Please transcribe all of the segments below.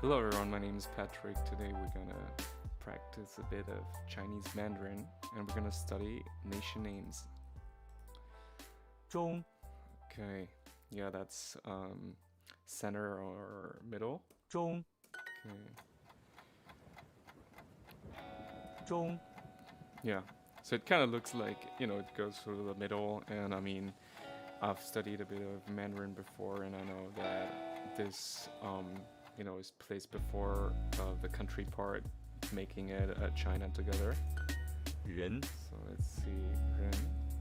Hello everyone, my name is Patrick. Today we're gonna practice a bit of Chinese Mandarin and we're gonna study nation names. 中 Okay, yeah, that's center or middle. 中 Okay, 中 yeah. So it kind of looks like, it goes through the middle, and I mean, I've studied a bit of Mandarin before, and I know that this, is placed before the country part, making it China together. 人 So let's see. Ren.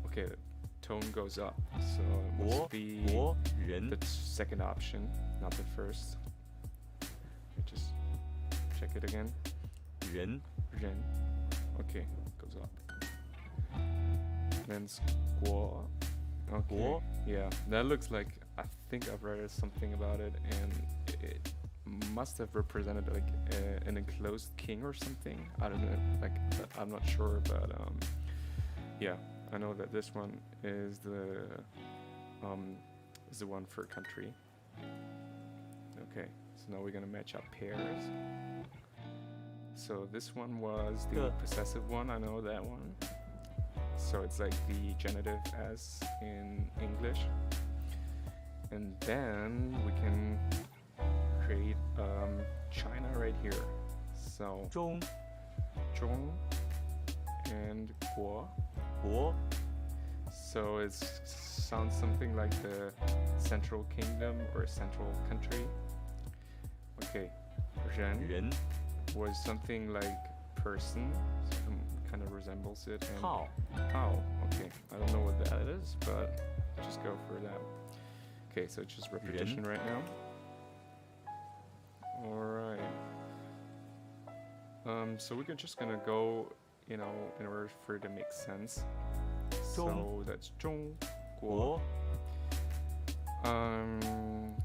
Okay, the tone goes up, so it 国 must be 国人 the second option, not the first. Let me just check it again. 人 Ren. Okay, goes up. Then it's guo. Okay. Guo. Yeah, that looks like, I think I've read something about it, and it must have represented like an enclosed king or something. I don't know, like I'm not sure, but yeah, I know that this one is the one for country. Okay, so now we're gonna match up pairs. So this one was the possessive one, I know that one. So it's like the genitive as in English. And then we can create China right here. So 中 Zhong and Guo. 国 So it sounds something like the central kingdom or central country. Okay, Ren 人 was something like person, so kind of resembles it. And 号 how? Okay, I don't know what that is, but just go for that. Okay, so it's just repetition right now. Alright. So we're just gonna go, in order for it to make sense. So that's 中国. 国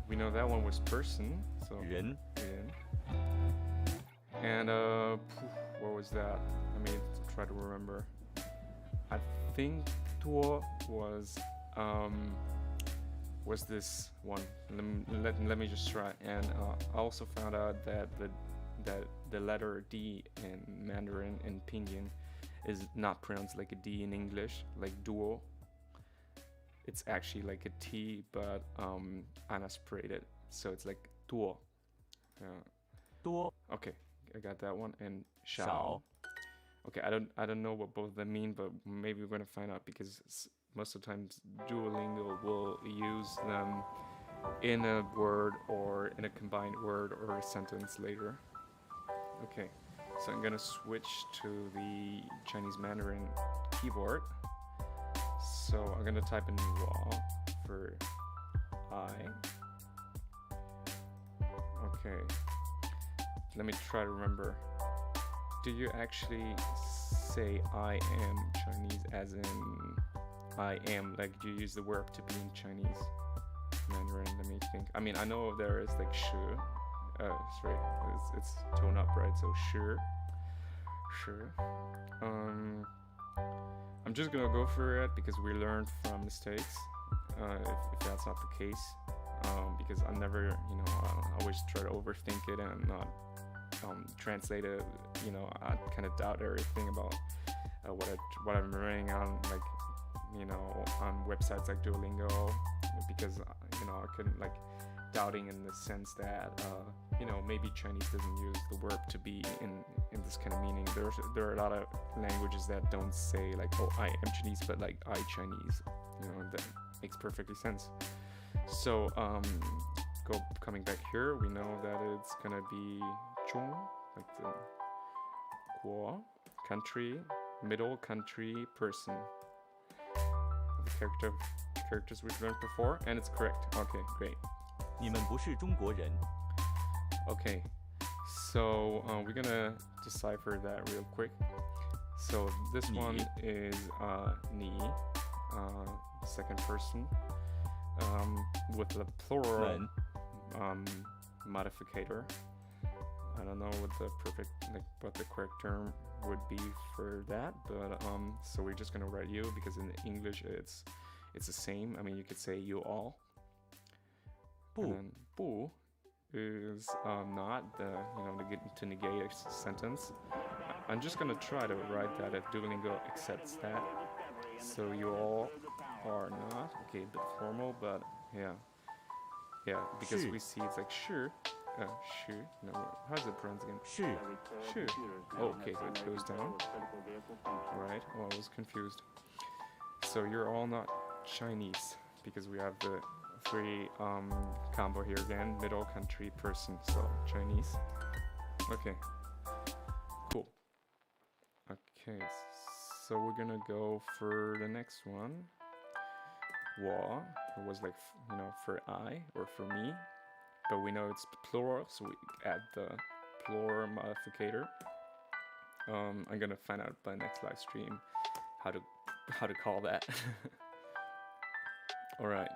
We know that one was person, so 人 人. And what was that? Let me try to remember. I think 多 was this one. Let me just try. And I also found out that the letter D in Mandarin in Pinyin is not pronounced like a D in English, like duo. It's actually like a T, but unaspirated, so it's like duo. 多 Okay, I got that one. And 少 shao. Okay, I don't know what both of them mean, but maybe we're gonna find out, because most of the times Duolingo will use them in a word or in a combined word or a sentence later. Okay, so I'm gonna switch to the Chinese Mandarin keyboard. So I'm gonna type in Wa for I. Okay, let me try to remember. Do you actually say I am Chinese as in I am? Like, do you use the verb to be in Chinese Mandarin? Let me think. I mean, I know there is like shi. Sorry, it's tone up, right? So shi. I'm just gonna go for it because we learned from mistakes. If that's not the case, because I never, I always try to overthink it and not translate it. I kind of doubt everything about what I'm learning on, like, on websites like Duolingo, because I couldn't, like, doubting in the sense that maybe Chinese doesn't use the verb to be in this kind of meaning. There are a lot of languages that don't say like, oh, I am Chinese, but like I Chinese, that makes perfectly sense. So coming back here, we know that it's gonna be 中, like the 国, country, middle, country, person. The characters we've learned before, and it's correct. Okay, great. 你们不是中国人 Okay, so we're gonna decipher that real quick. So this Ni. one is ni, second person, with the plural 们 modificator. I don't know what the correct term would be for that, but so we're just gonna write you, because in English it's the same. I mean, you could say you all. 不 And then 不 is not the, to negate a sentence. I'm just gonna try to write that if Duolingo accepts that. So you all are not, okay, a bit formal, but yeah, because 是 we see it's like sure, sure. No, how's it pronounced again? 是 Sure. Oh, okay, so it goes down. Right. Oh, I was confused. So you're all not Chinese because we have the three combo here again. Middle country person. So Chinese. Okay. Cool. Okay. So we're gonna go for the next one. 我 was like for I or for me, but we know it's plural, so we add the plural modificator. I'm gonna find out by next live stream how to call that. All right.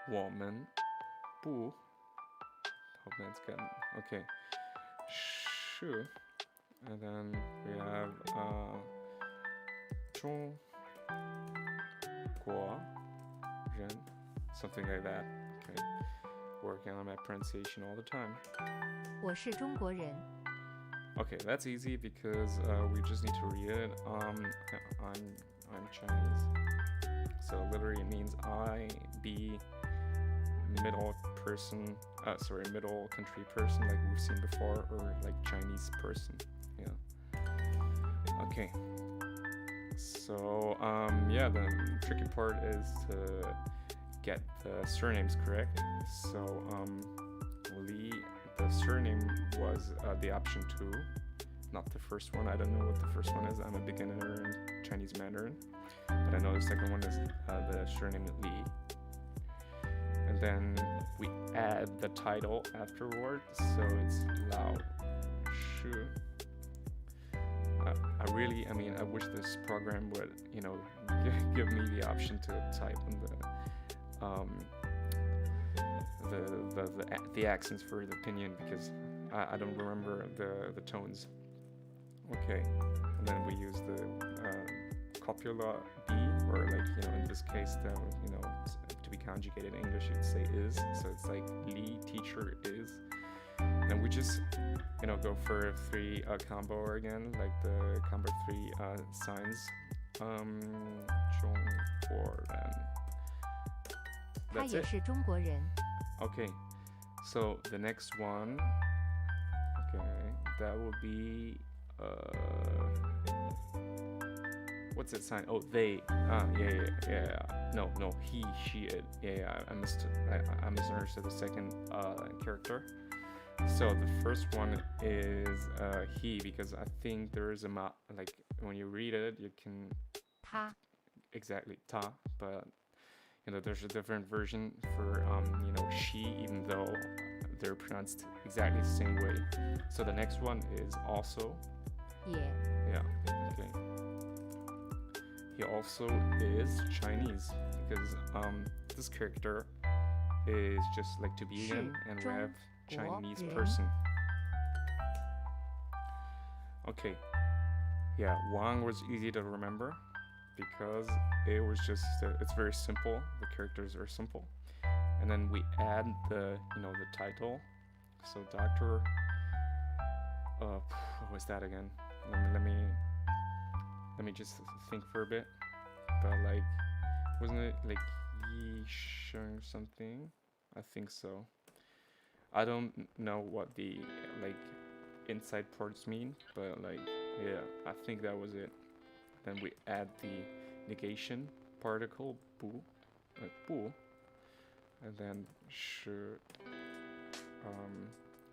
我们不 hope that's good. Okay. 是 and then we have 中国人 something like that. Okay. Working on my pronunciation all the time. 我是中国人。 Okay, that's easy because we just need to read it. I'm Chinese, so literally it means I be middle person. Middle country person, like we've seen before, or like Chinese person. Yeah. Okay. So yeah, the tricky part is to get the surnames correct. So Li. The surname was the option 2, not the first one. I don't know what the first one is. I'm a beginner in Chinese Mandarin, but I know the second one is the surname Li. And then we add the title afterward, so it's Lao Shu. I wish this program would, give me the option to type in the accents for the opinion, because I don't remember the tones. Okay, and then we use the copula be, or in this case to be conjugated in English you'd say is, so it's like Li teacher is, and we just go for 3 combo again, like the combo 3 signs. 中国人 他 That's 也 it. 是中国人。 Okay, so the next one, okay, that will be what's that sign? Oh, they. Yeah. No, he, she, it. Yeah. I misunderstood the second character. So the first one is he, because I think there is a like when you read it, you can 他 exactly ta, but there's a different version for she, even though they're pronounced exactly the same way. So the next one is also. 也 Yeah. Okay. He also is Chinese because this character is just like to be in, and we have Chinese person. Okay. Yeah, Wang was easy to remember because it was just it's very simple. The characters are simple, and then we add the the title. So Doctor. What was that again? Let me just think for a bit. But wasn't it like Yi Sheng something? I think so. I don't know what the inside parts mean, but yeah, I think that was it. Then we add the negation particle bu, bu, and then shi.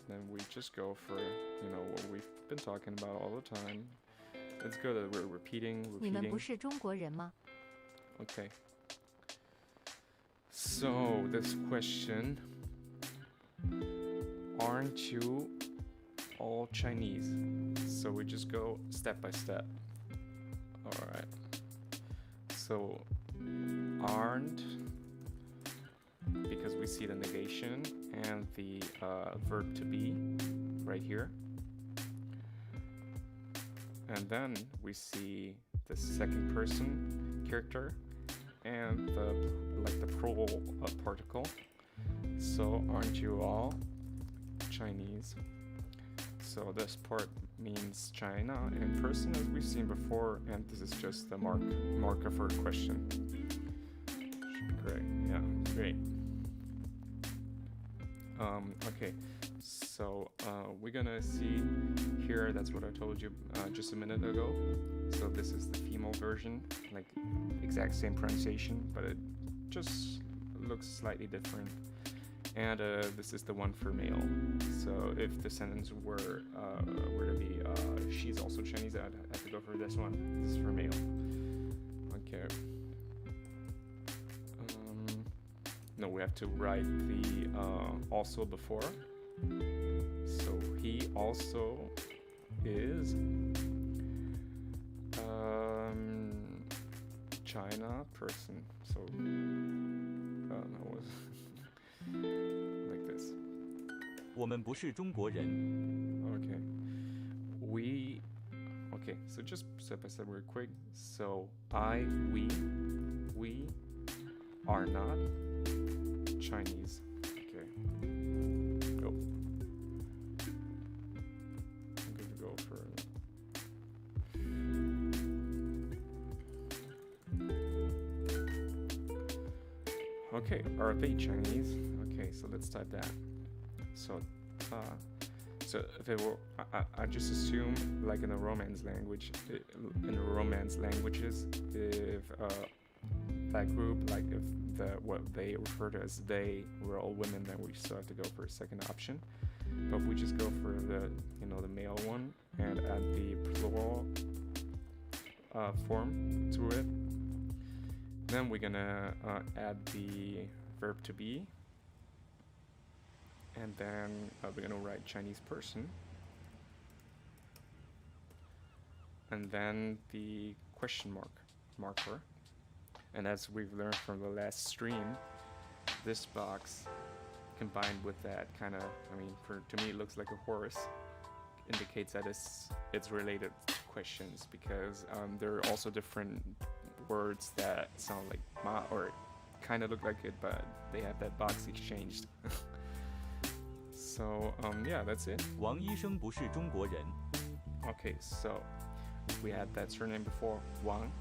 Then we just go for what we've been talking about all the time. It's good that we're repeating. 你们不是中国人吗？ Okay. So this question: aren't you all Chinese? So we just go step by step. All right. So aren't, because we see the negation and the verb to be right here. And then we see the second person character and the plural particle. So aren't you all Chinese? So this part means China in person as we've seen before, and this is just the marker for a question. Great, yeah, great. Okay, so we're gonna see here, that's what I told you just a minute ago. So this is the female version, like exact same pronunciation, but it just looks slightly different. And this is the one for male. So if the sentence were to be she's also Chinese, I'd have to go for this one. This is for male. Okay. No, we have to write the also before. So he also is China person. So that was like this. 我们不是中国人。 Okay. Okay, so just step by step real quick. So we are not Chinese. Okay. Go. I'm going to go for okay, are they Chinese? Okay, so let's type that. So if it were, I just assume, like in the Romance language, in the Romance languages, if that group, like if what they refer to as they were all women, then we still have to go for a second option. But if we just go for the the male one and add the plural form to it, then we're gonna add the verb to be. And then we're gonna write Chinese person. And then the question marker. And as we've learned from the last stream, this box combined with that kind of, to me it looks like a horse, indicates that it's related to questions, because there are also different words that sound like ma or kind of look like it, but they have that box exchanged. So yeah, that's it. 王医生不是中国人。 Okay, so we had that surname before, Wang,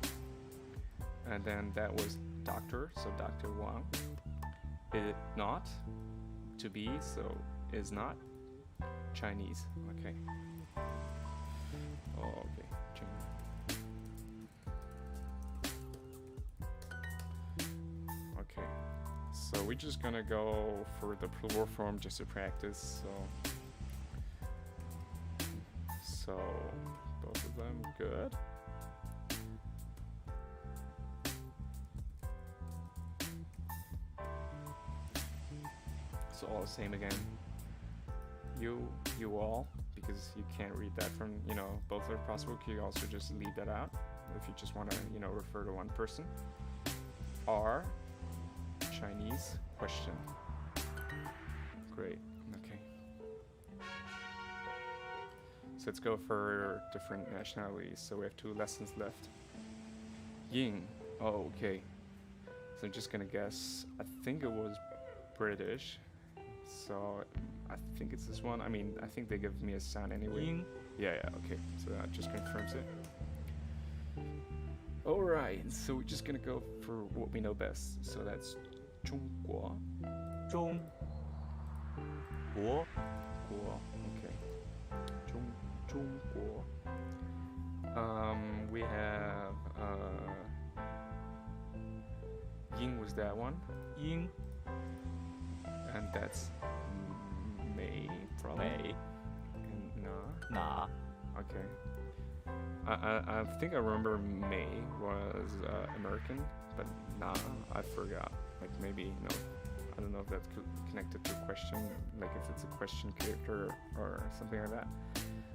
and then that was doctor, so Dr. Wang. It not to be, so is not Chinese. Okay. Oh, okay. Okay. So we're just gonna go for the plural form just to practice. So both of them good. So all the same again. You all, because you can't read that from, both are possible. You also just leave that out if you just want to, refer to one person. Are Chinese question. Great. Okay. So let's go for different nationalities. So we have 2 lessons left. Ying. Oh, okay. So I'm just gonna guess. I think it was British. So I think it's this one. I think they give me a sound anyway. Ying. Yeah, okay. So that just confirms it. Alright, so we're just gonna go for what we know best. So that's 中国. 中国 Okay. 中国. We have Ying was that one. 英 And that's May, probably. 美 And Na. 哪 Okay. I think I remember May was American, but Na, I forgot. Like maybe, I don't know if that's connected to a question, like if it's a question character or something like that.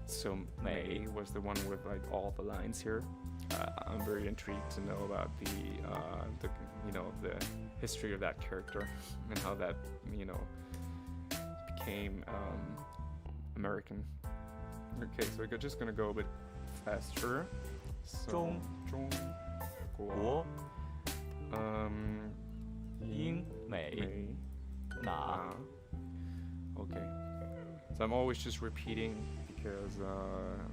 So May was the one with like all the lines here. I'm very intrigued to know about the history of that character and how that became American. Okay, so we're just gonna go a bit faster. So 中国英美哪 Okay. So I'm always just repeating because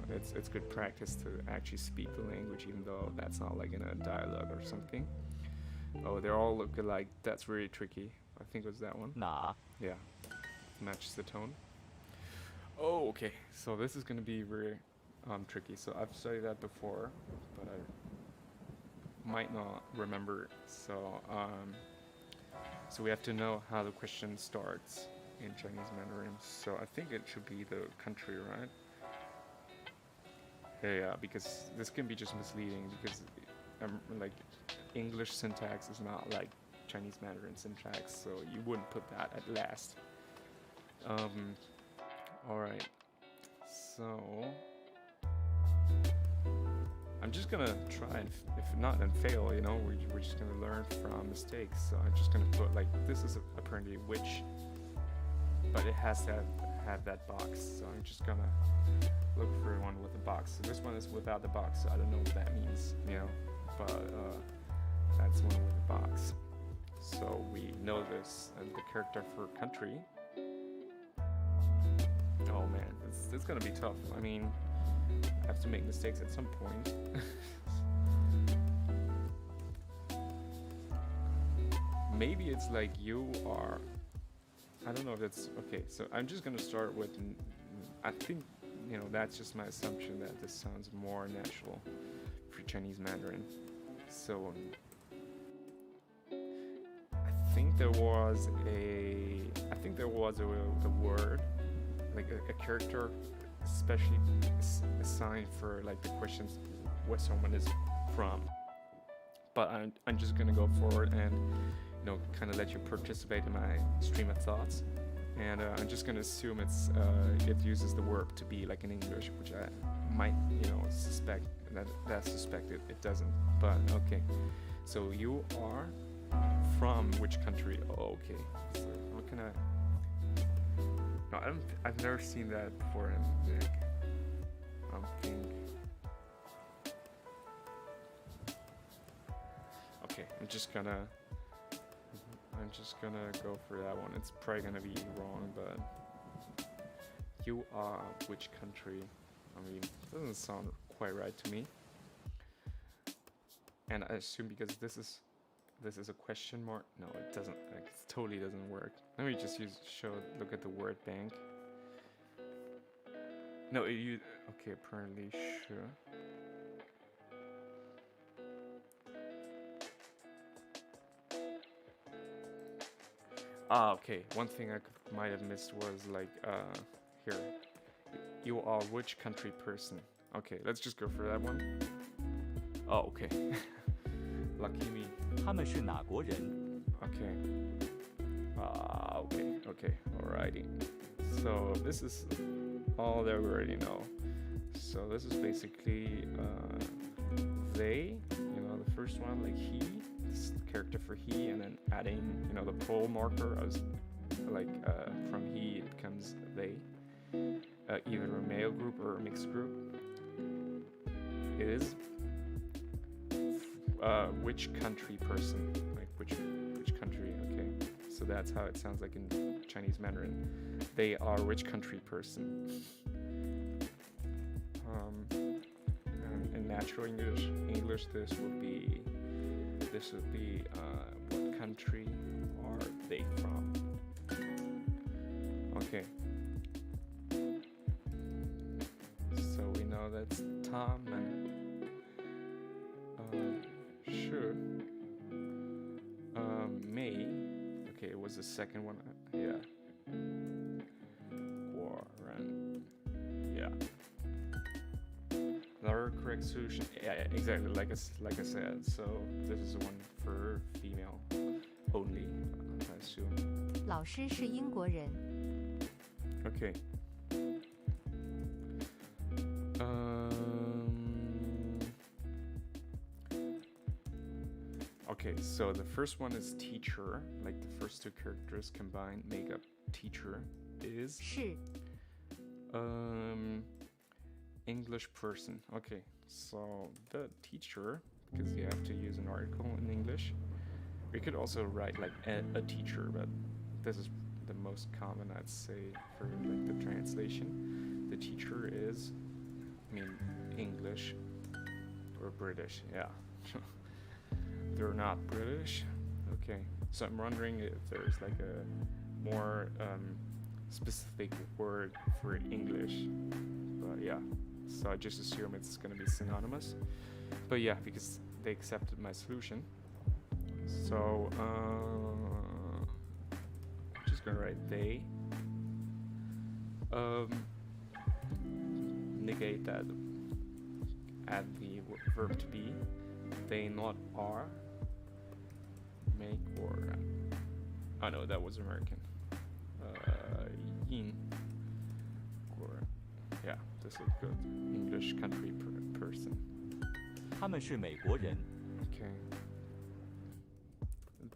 it's good practice to actually speak the language, even though that's not like in a dialogue or something. Oh, they all look alike. That's really tricky. I think it was that one. 哪 Yeah, matches the tone. Oh, okay. So this is gonna be very tricky. So I've studied that before, but I might not remember. So we have to know how the question starts in Chinese Mandarin. So I think it should be the country, right? Yeah, because this can be just misleading because like English syntax is not like Chinese Mandarin syntax, so you wouldn't put that at last. All right. So I'm just gonna try and if not then fail. You know, we're just gonna learn from mistakes. So I'm just gonna put like this is apparently which, but it has to have that box. So I'm just gonna look for one with a box. So this one is without the box. So I don't know what that means. You know, but that's one with a box. So we know this and the character for country. Oh man, it's gonna be tough. I mean, I have to make mistakes at some point. Maybe it's like you are. I don't know if it's okay. So I'm just gonna start with. I think that's just my assumption that this sounds more natural for Chinese Mandarin. So I think there was a word like a character especially assigned for like the questions where someone is from, but I'm just gonna go forward and kind of let you participate in my stream of thoughts, and I'm just gonna assume it uses the verb to be like in English, which I might suspect it doesn't, but okay. So you are from which country? Oh, okay. So what can I? No, I've never seen that before in Nick. Okay, I'm just gonna go for that one. It's probably gonna be wrong, but you are which country? I mean, it doesn't sound quite right to me. And I assume because this is a question mark. No, it doesn't. Like, it totally doesn't work. Let me just look at the word bank. No, okay, apparently sure. Okay. One thing I might have missed was like here. You are which country person? Okay, let's just go for that one. Oh, okay. Lucky me. 他们是哪国人 Okay. Okay. Alrighty. So this is all that we already know. So this is basically they. The first one, like he, this character for he, and then adding the pole marker as like from he it becomes they. Either a male group or a mixed group. It is which country person, like which country. Okay, so that's how it sounds like in Chinese Mandarin. They are which country person. In natural English this would be what country are they from? Okay, so we know that's Tom and sure. May. Okay, it was the second one. Yeah. Warren. Yeah. Another correct solution. Yeah, exactly. Like I said. So this is the one for female only. I assume. 老师是英国人。 Okay. Okay, so the first one is teacher. Like the first two characters combined make up teacher is 是 English person. Okay, so the teacher, because you have to use an article in English. We could also write like a teacher, but this is the most common, I'd say, for like the translation. The teacher is, I mean, English or British. Yeah, they're not British. Okay, so I'm wondering if there's like a more specific word for English. But yeah, so I just assume it's gonna be synonymous. But yeah, because they accepted my solution. So just gonna write they. Negate that. Add the verb to be. They not are. Make or. Oh no, that was American. Yin. Or yeah, this is good. English country person. 他们是美国人， Okay.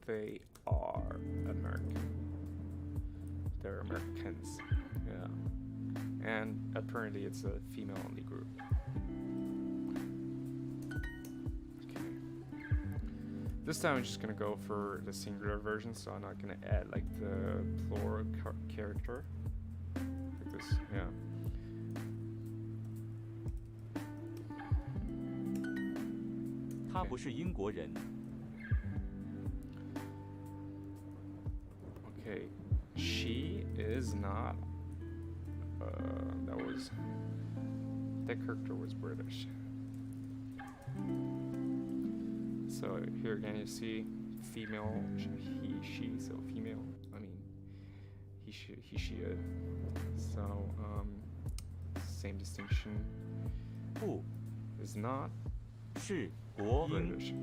They are American. They're Americans. Yeah. And apparently it's a female-only group. Okay. This time I'm just gonna go for the singular version, so I'm not gonna add like the plural character. Like this, yeah. 他不是英国人， Okay, she is not. That character was British. So here again you see female, he, she, so female. I mean, he, she, it. So same distinction. 不 Is not 是国英。 British.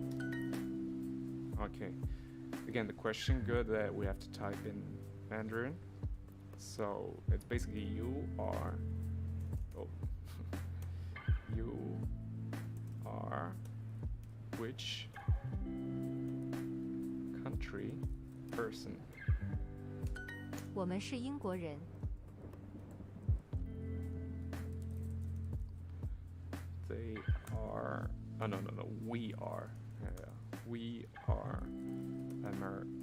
Okay. Again, the question good that we have to type in Mandarin. So it's basically you are. Oh, you are which country person? 我们是英国人。 They are. Oh no. We are. Yeah. We are.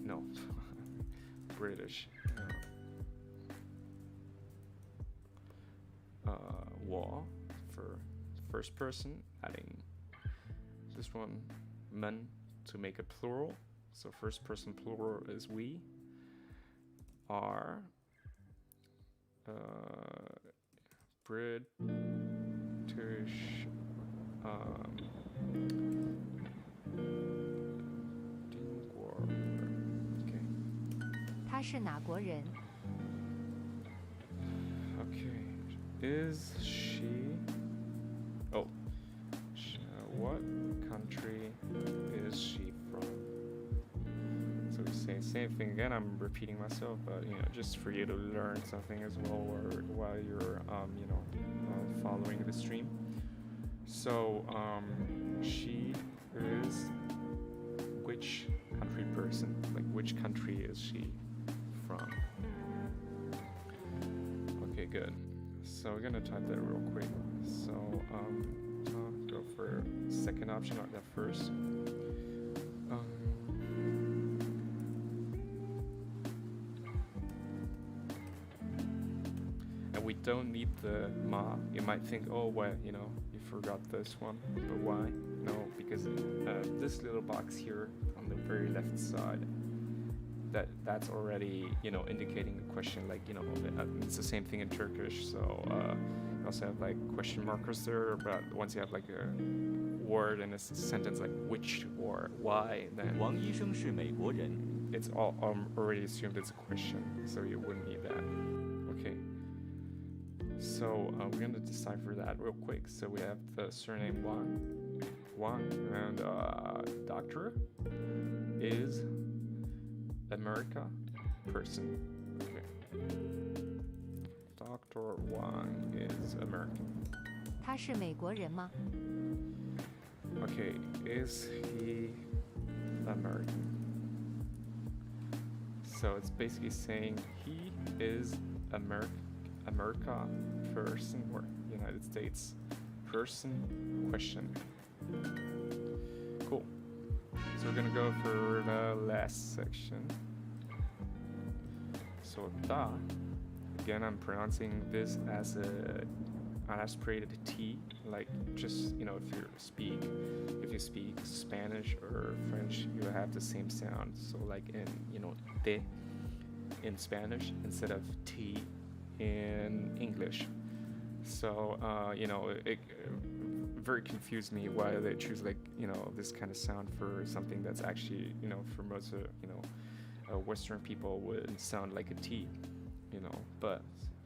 No. British. 我 for first person, adding this one, men, to make a plural. So first person plural is we. Are British. Okay. 他是哪国人？ Okay. Is she? Oh. What country is she from? So we say same thing again. I'm repeating myself, but just for you to learn something as well, or while you're following the stream. So she is which country person? Like which country is she from? Okay, good. So we're gonna type that real quick. So go for second option, not that first. And we don't need the ma. You might think, oh well, you forgot this one, but why? No, because this little box here on the very left side, that's already indicating a question. Like it's the same thing in Turkish. So you also have like question markers there, but once you have like a word in a sentence like which or why, then 王医生是美国人， it's all already assumed it's a question, so you wouldn't need that. Okay. So we're gonna decipher that real quick. So we have the surname Wang, and doctor is America person. Okay. Dr. Wang is American. 他是美国人吗？ Okay, is he American? So it's basically saying he is America person or United States person question. Cool. So we're gonna go for the last section. So da. Again, I'm pronouncing this as an aspirated T, like just if you speak Spanish or French, you have the same sound. So like in te in Spanish instead of T in English. So it very confused me why they choose this kind of sound for something that's actually for most Western people would sound like a T. But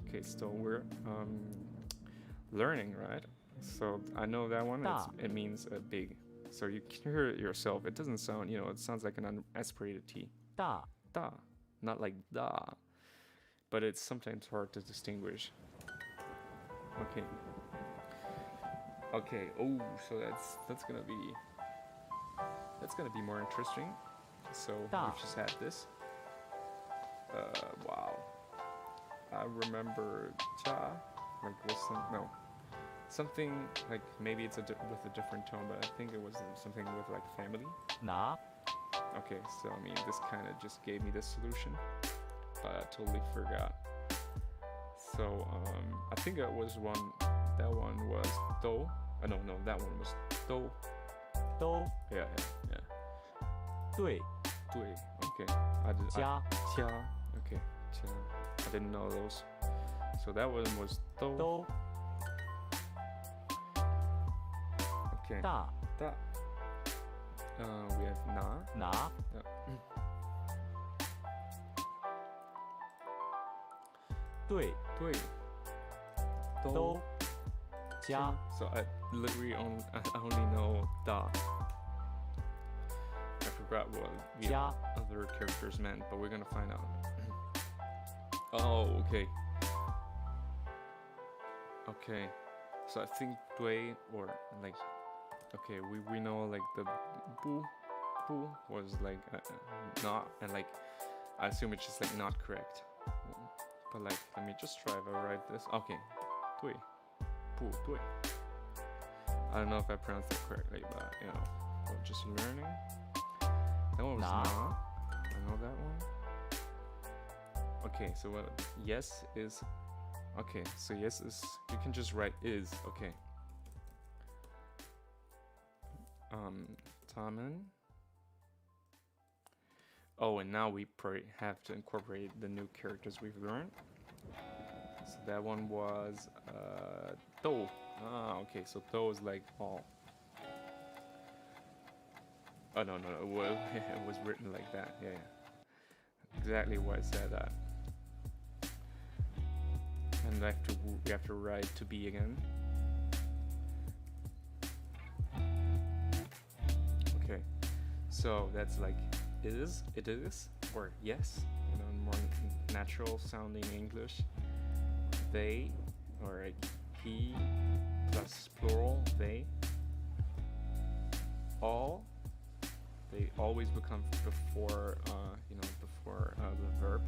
okay, still we're learning, right? So I know that one. It means a big. So you can hear it yourself. It doesn't sound, it sounds like an unaspirated T. Da. Da, not like da. But it's sometimes hard to distinguish. Okay. Okay. Oh, so that's gonna be more interesting. So we just had this. Wow. I remember cha, like something like maybe it's with a different tone, but I think it was something with like family. Na. Okay, so I mean this kind of just gave me the solution, but I totally forgot. So I think that one was do. No, that one was do. Do. Yeah. 对 Okay. Jia. Okay. Jia. I didn't know those. So that one was do. 都 Okay. 大 Da. We have na. 拿 对 Dui. 都 加 So I literally only know da. I forgot what the 加 other characters meant, but we're gonna find out. Oh, okay. Okay. So I think dui or like, okay, we know like the bu was like not, and like I assume it's just like not correct. But like, let me just try if I write this. Okay, dui, bu, dui. I don't know if I pronounced that correctly, but we're just learning. That one was Na. na. I know that one. Okay, so what? Yes is. Okay, so yes is. You can just write is. Okay. Tamen. Oh, and now we have to incorporate the new characters we've learned. So that one was do. Ah, okay. So do is like all. Oh no, it was written like that. Yeah. Exactly why I said that. And we have to write to be again. Okay. So that's like is, it is, or yes, more natural sounding English. They, or like he plus plural, they. All, they always become before, before the verb.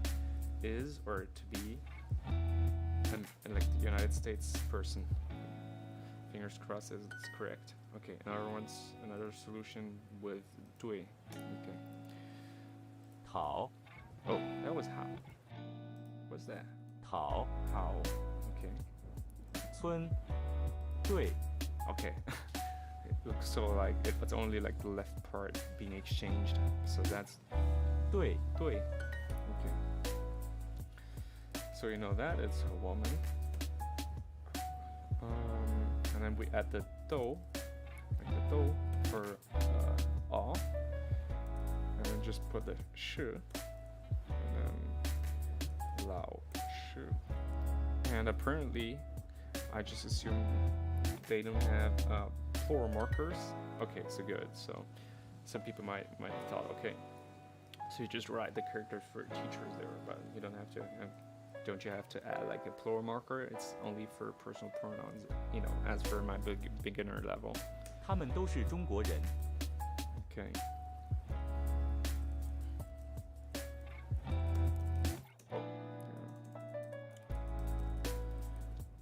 Is, or to be, and like the United States person. Fingers crossed as it's correct. Okay, another solution with dui. Okay. 讨 Oh, that was how. What's that? 讨 How. Okay. 村对 Okay. It looks so like it's only like the left part being exchanged. So that's 对 dui. Okay. So you know that it's a woman. And then we add the do, like the do for all. And then just put the shi, and then lao shu. And apparently, I just assume they don't have plural markers. Okay, so good. So some people might have thought, okay, so you just write the characters for teachers there, but you don't have to. Don't you have to add like a plural marker? It's only for personal pronouns, as for my beginner level. 他们都是中国人 Okay.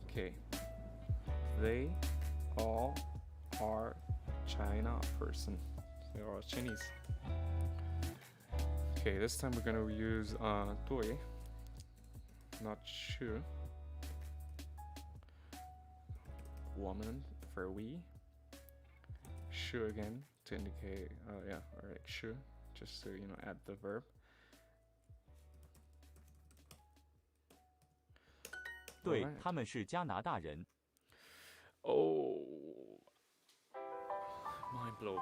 Okay. They all are China person. They are all Chinese. Okay, this time we're gonna use dui. not sure. Woman for we. Sure again to indicate, yeah, or like sure, just to, add the verb. 对， Alright. 他们是加拿大人。 Oh, mind blow.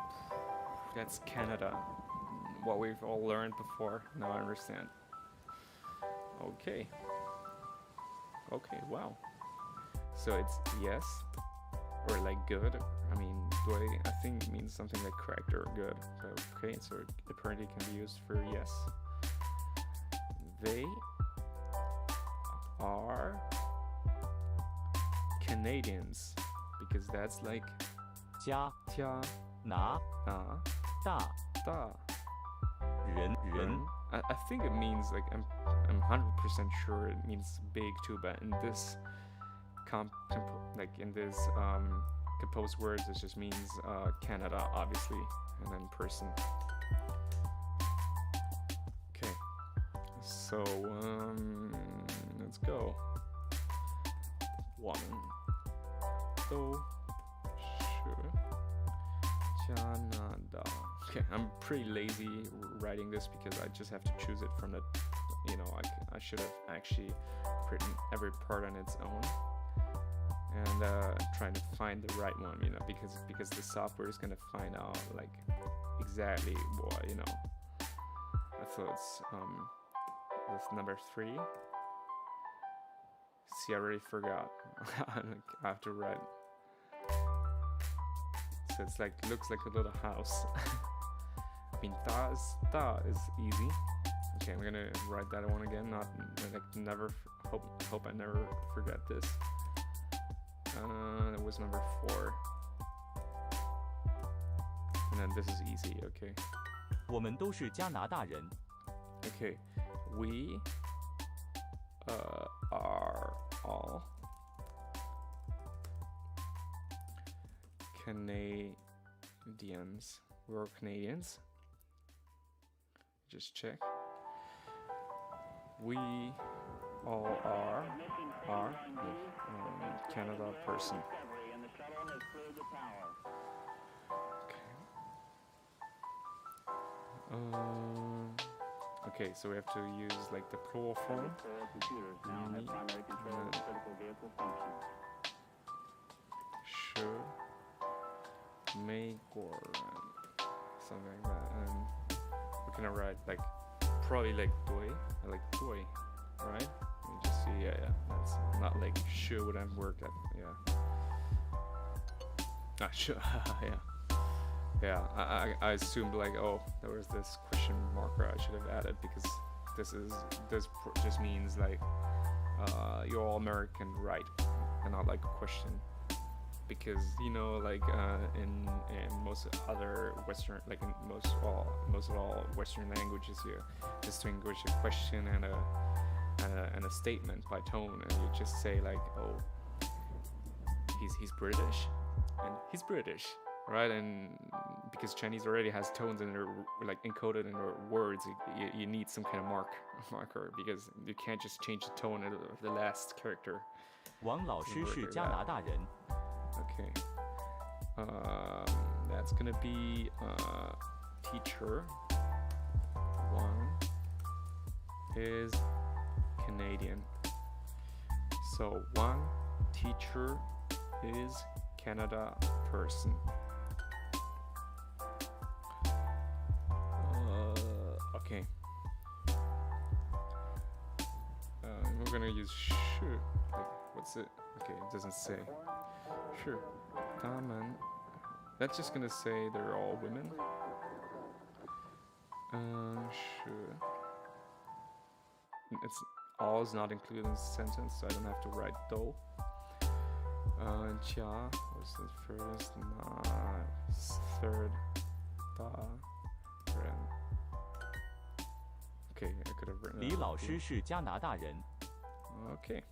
That's Canada. What we've all learned before. Now I understand. Okay. Okay, wow. So it's yes, or like good. I mean, dui, I think means something like correct or good. But okay, so it apparently can be used for yes. They are Canadians, because that's like 加 tia 拿 na 大 da 人 I think it means like I'm 100% sure it means big too, but in this composed words it just means Canada, obviously, and then person. Okay, so let's go. Woman. So sure. Canada. Okay, I'm pretty lazy writing this because I just have to choose it from the, I should have actually written every part on its own and trying to find the right one, because the software is gonna find out like exactly what, I thought it's this number 3. See, I already forgot. I have to write. So it's like, looks like a little house. I mean, da is easy. Okay, I'm gonna write that one again. Not like never. Hope I never forget this. That was number 4. And then this is easy. Okay. 我们都是加拿大人。 Okay, we are all Canadians. We're Canadians. Just check. We all are Canada person. Okay. Okay, so we have to use like the plural form. Sure. Make or something like that. And we're gonna write like probably like doi. I like doi, right? Let me just see. Yeah. That's not like sure would have worked at. Yeah. Ah, sure. Yeah. Yeah, I assumed like, oh, there was this question marker I should have added, because this just means like you're all American, right? And not like a question, because like in most other Western, like in most of all Western languages, you distinguish a question and a statement by tone, and you just say like, oh, he's British, and he's British. Right, and because Chinese already has tones and they're like encoded in their words, you need some kind of marker, because you can't just change the tone of the last character. 王老师是加拿大人。 Okay, that's gonna be teacher. One is Canadian. So one teacher is Canada person. Okay. We're gonna use sure. Like, what's it? Okay, it doesn't say. Sure. Damen. That's just gonna say they're all women. Sure. It's all is not included in the sentence, so I don't have to write though. Jia was the first, third, da, ren. Okay, I could have written. 李老师是加拿大人。 Okay,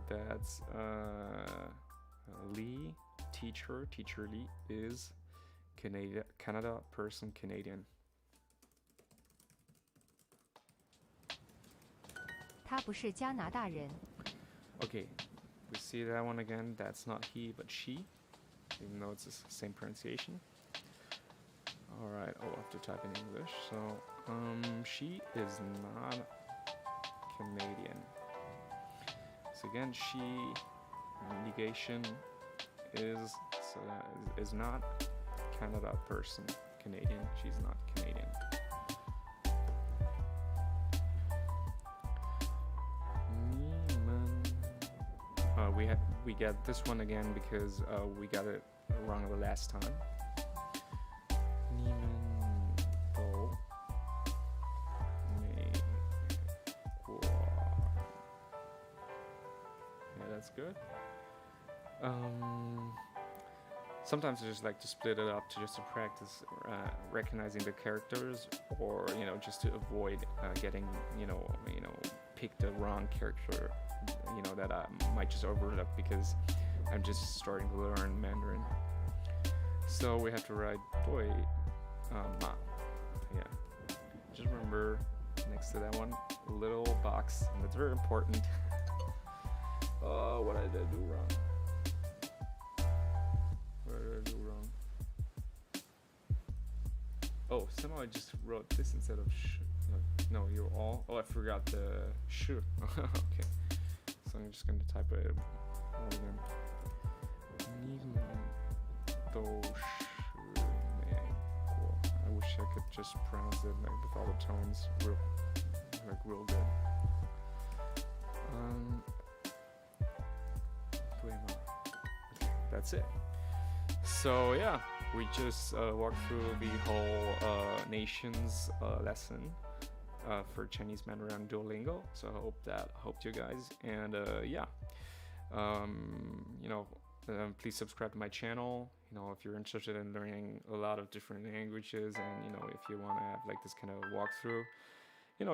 that's Lee, teacher Lee is Canada person, Canadian. 他不是加拿大人。 Okay, we see that one again. That's not he, but she, even though it's the same pronunciation. All right, I'll have to type in English. So, she is not Canadian. So again, she negation is not Canada person. Canadian. She's not Canadian. We get this one again because we got it wrong the last time. Yeah, that's good. Sometimes I just like to split it up to practice recognizing the characters, or just to avoid getting pick the wrong character, that I might just overlook because I'm just starting to learn Mandarin. So we have to write doi ma. Yeah. Just remember next to that one little box, and that's very important. Oh, what did I do wrong? What did I do wrong? Oh, somehow I just wrote this instead of sh. No, you're all. Oh, I forgot the sh. Okay. So I'm just gonna type it all again. I wish I could just pronounce it with all the tones real good. That's it. So yeah, we just walked through the whole nations lesson for Chinese Mandarin Duolingo. So I hope that helped you guys. And please subscribe to my channel. If you're interested in learning a lot of different languages, and if you want to have like this kind of walkthrough,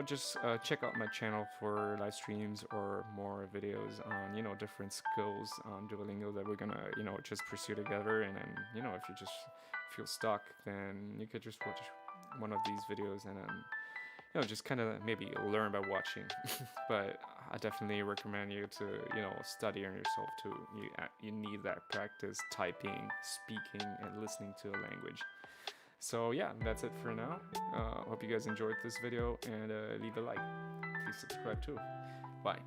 just check out my channel for live streams or more videos on different skills on Duolingo that we're gonna just pursue together. And then if you just feel stuck, then you could just watch one of these videos and then just kind of maybe learn by watching. But I definitely recommend you to study on yourself too. You need that practice typing, speaking, and listening to a language. So yeah, that's it for now. Hope you guys enjoyed this video, and leave a like. Please subscribe too. Bye.